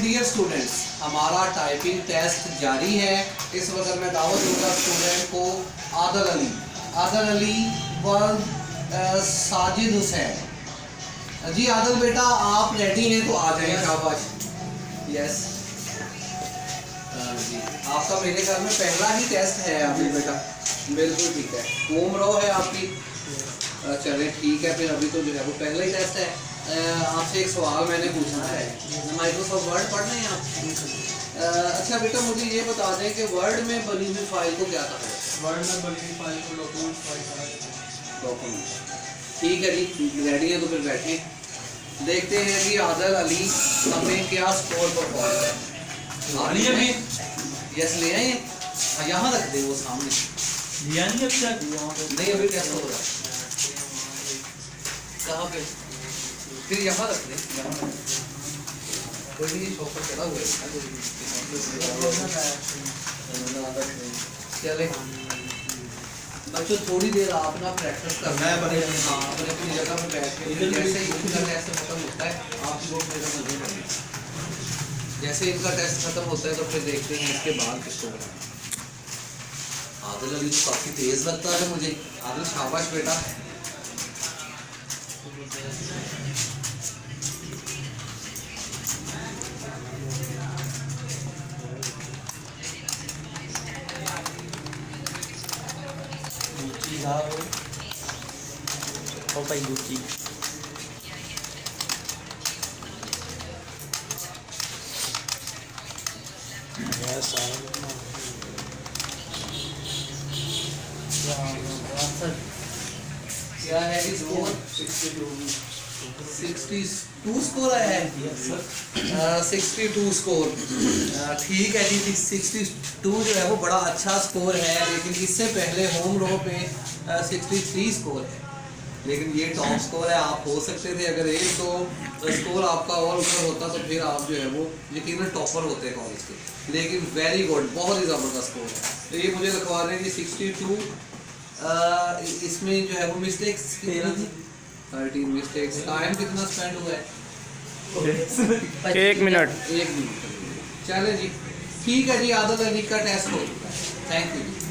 Dear students, हमारा typing test जारी है। इस वक्त मैं दावत दूंगा स्टूडेंट को आदल अली व साजिद हुसैन। जी आदल बेटा, आप रेडी हैं तो आ जाएं। शाबाश। यस जी, आपका मेरे ख्याल में पहला ही टेस्ट है अभी बेटा। बिल्कुल ठीक है। होम रो है आपकी। चलें ठीक है, फिर अभी तो जो है वो पहला ही टेस्ट है। आपसे एक सवाल मैंने पूछना है। माइक्रोसॉफ्ट वर्ड पढ़ रहे हैं आप? अच्छा बेटा, मुझे ये बता दें कि वर्ड में बनी हुई फाइल को क्या कहा है? वर्ड में बनी हुई फाइल को डॉक्यूमेंट फाइल कहा जाता है। डॉक्यूमेंट। ठीक है जी, रेडी है तो फिर बैठे देखते हैं कि आदल अली हमें क्या स्कोर परफॉर्म है। यस ले आए, यहाँ रख दे वो सामने। लिया नहीं अब तक? नहीं अभी टेस्ट हो रहा है। कहाँ पे? फिर यहाँ रख दे। कोई नहीं, शॉपर चढ़ा हुआ है। चले बच्चों, थोड़ी देर आप ना प्रैक्टिस करना है अपनी जगह पे बैठ के। जैसे ही इनका टेस्ट खत्म होता है आप लोग मेरा मजे करेंगे। जैसे इनका टेस्ट खत्म होता है तो फिर देखते हैं इसके बाद किसको बनाना। आदिल अभी तो काफ़ी तेज लगता है मुझे। आदिल शाबाश बेटा। क्या है कि स्कोर 62 स्कोर आया है। 62 स्कोर ठीक है जी। 62 जो है वो बड़ा अच्छा स्कोर है, लेकिन इससे पहले होम रो पे 63 स्कोर है। लेकिन ये टॉप स्कोर है। आप हो सकते थे अगर एक दो स्कोर आपका और ऊपर होता तो फिर आप जो है वो यकीनन टॉपर होते हैं कॉलेज के। लेकिन वेरी गुड, बहुत ही ज़बरदस्त स्कोर है। तो ये मुझे लिखवा रहे हैं कि 62। इसमें जो है वो मिस्टेक्स 13 मिस्टेक्स। टाइम कितना स्पेंड हुआ है? 1 मिनट। 1 मिनट। चले जी ठीक है जी, आदत अली का टेस्ट हो चुका है। Thank you ji.